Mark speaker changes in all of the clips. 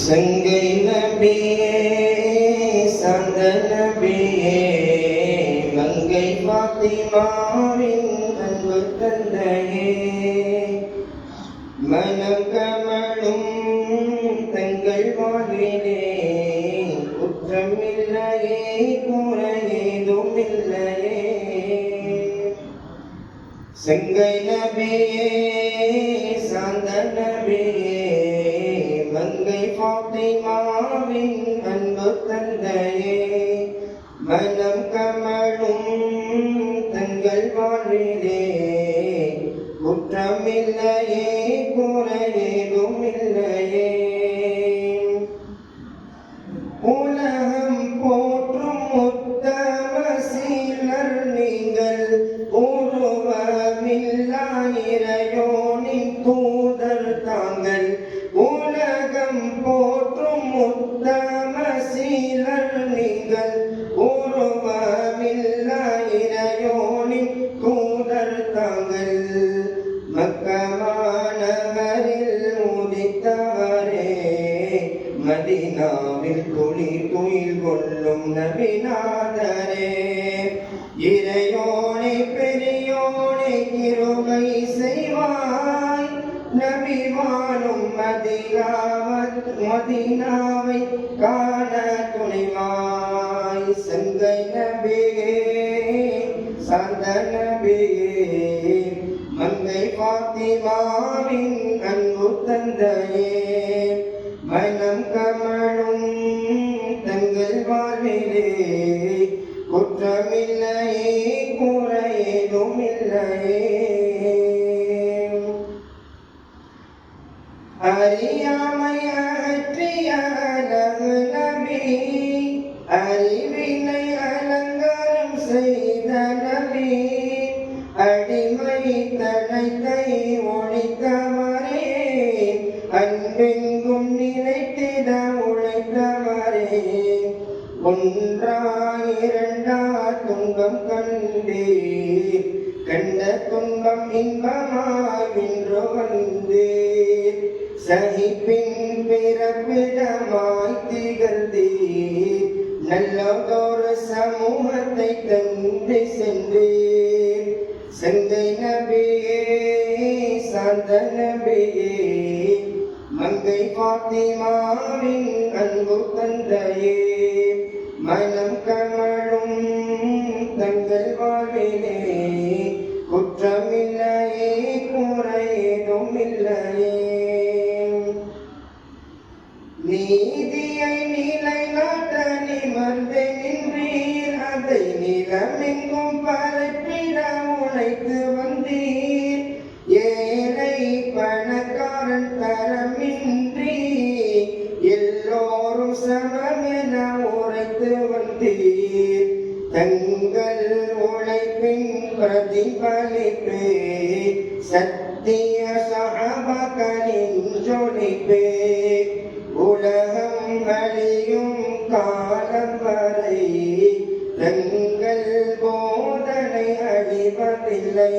Speaker 1: சங்கை நபியே சாந்த நபியே மங்கை பாத்திமாவின் அன்பு தந்தையே மனம் கமழும் தங்கள் வாழ்விலே குற்றமில்லையே குறையேதும் இல்லையே சங்கை நபியே சாந்த நபியே மங்கை பாத்திமாவின் அன்பு தந்தையே மனம் கமழும் தங்கள் வாழ்விலே குற்றமில்லையே குறையேதும் இல்லையே உலகம் போற்றும் உத்தம சீலர் நீங்கள் உருவமில்லாயிரையோனின் தூதர் தாங்கள் உலகம் போற்றும் உத்தம சீலர் நீங்கள் உருவமில்லாயிரையோனின் தூதர் தாங்கள் மக்கமாநகரில் உதித்தவரே மதீனாவில் துளிர் துயில் கொள்ளும் நபிநாதரே இறையோனை பெரியோனை கிருபை செய்வாய் நபி வாழும் மதீனாவை காண துணைவாய் சங்கை நபியே சாந்த நபியே மங்கை பாத்திமாவின் அன்பு தந்தையே மனம் கமழும் தங்கள் வாழ்விலே குற்றமில்லையே குறையேதும் இல்லையே அறியாமை அற்றிய அழகு நபி அறிவினை அலங்காரம் செய்த நபி அடிமை தனத்தை ஒழித்தவரே அன்பெங்கும் நிலைத்திட உழைத்தவரே ஒன்றா இரண்டா துன்பம் கண்டீர் கண்ட துன்பம் இன்பமாய் வென்று வந்தீர் சகிப்பின் பிறப்பிடமாய் திகழ்ந்தீர் நல்லதொரு சமூகத்தை தந்து சென்றீர் சங்கை நபியே சாந்த நபியே மங்கை பாத்திமாவின் அன்பு தந்தையே மனம் கமழும் தங்கள் வாழ்விலே குற்றமில்லையே குறையேதும் இல்லையே நீதியை நிலைநாட்ட நிமர்ந்து நின்றீர் அதை நிலமெங்கும் பரப்பிட உழைத்து வந்தீர் ஏழை பணக்காரன் தரமின்றி எல்லோரும் சமமென உரைத்து வந்தீர் தங்கள் உழைப்பின் பிரதிபலிப்பே சத்திய சஹாபாக்களின் ஜொலிப்பே உலகம் அழியும் காலம் வரை தங்கள் போதனை அழிவதில்லை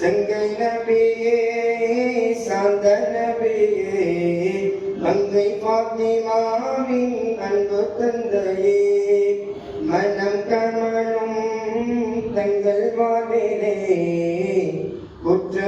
Speaker 1: சங்கை நபியே சாந்த நபியே மங்கை பாத்திமாவின் அன்பு தந்தையே மனம் கமழும் தங்கள் வாழ்விலே குற்ற